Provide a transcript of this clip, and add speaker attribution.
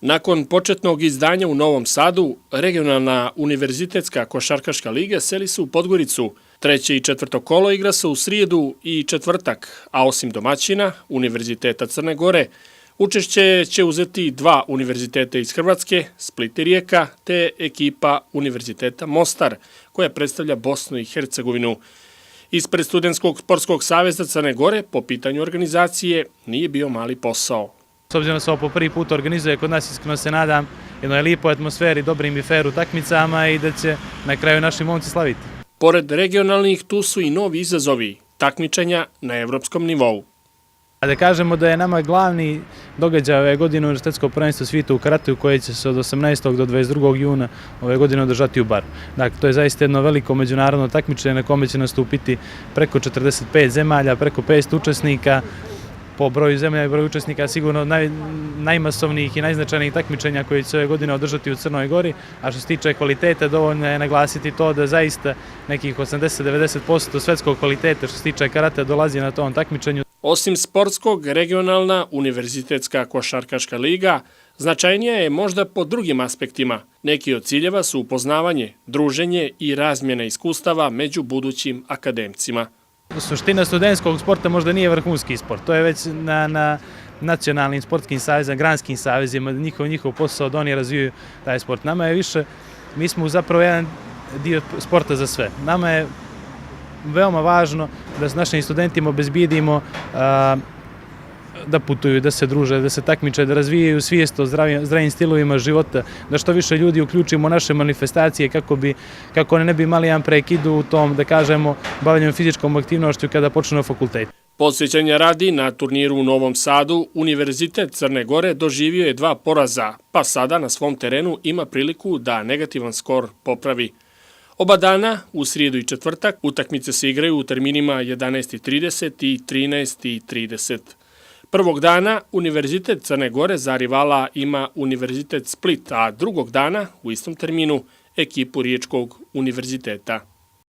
Speaker 1: Nakon početnog izdanja u Novom Sadu, regionalna univerzitetska košarkaška liga seli se u Podgoricu. Treće i četvrto kolo igra se u srijedu i četvrtak, a osim domaćina, Univerziteta Crne Gore, učešće će uzeti dva univerziteta iz Hrvatske, Split i Rijeka, te ekipa Univerziteta Mostar, koja predstavlja Bosnu i Hercegovinu. Ispred Studentskog sportskog saveza Crne Gore po pitanju organizacije nije bio mali posao.
Speaker 2: S obzirom da se ovo po prvi put organizuje kod nas, iskreno se nadam jednoj lijepoj atmosferi, dobrim i fer utakmicama i da će na kraju naši momci slaviti.
Speaker 1: Pored regionalnih, tu su i novi izazovi, takmičenja na evropskom nivou.
Speaker 2: Da kažemo da je nama glavni događaj ove godine univerzitetsko prvenstvo svijeta u karateu koje će se od 18. do 22. juna ove godine održati u Baru. Dakle, to je zaista jedno veliko međunarodno takmičenje na kome će nastupiti preko 45 zemalja, preko 500 učesnika. Po broju zemalja i broju učesnika sigurno najmasovnijih i najznačajnijih takmičenja koje će se ove godine održati u Crnoj Gori, a što se tiče kvaliteta dovoljno je naglasiti to da zaista nekih 80-90% svetskog kvaliteta što se tiče karate dolazi na tom takmičenju.
Speaker 1: Osim sportskog, regionalna univerzitetska košarkaška liga značajnija je možda po drugim aspektima. Neki od ciljeva su upoznavanje, druženje i razmjena iskustava među budućim akademcima.
Speaker 2: Suština studentskog sporta možda nije vrhunski sport, to je već na nacionalnim sportskim savezima, granskim savezima, njihov posao da oni razvijaju taj sport. Nama je više, mi smo zapravo jedan dio sporta za sve. Nama je veoma važno da s našim studentima obezbijedimo da putuju, da se druže, da se takmiče, da razvijaju svijest o zdravim stilovima života, da što više ljudi uključimo u naše manifestacije kako oni ne bi imali jedan prekid u tom, da kažemo, bavljanju fizičkom aktivnošću kada počnu na fakultet.
Speaker 1: Podsjećanja radi, na turniru u Novom Sadu, Univerzitet Crne Gore doživio je 2 poraza, pa sada na svom terenu ima priliku da negativan skor popravi. Oba dana, u srijedu i četvrtak, utakmice se igraju u terminima 11:30 i 13:30. Prvog dana Univerzitet Crne Gore za rivala ima Univerzitet Split, a drugog dana u istom terminu ekipu Riječkog univerziteta.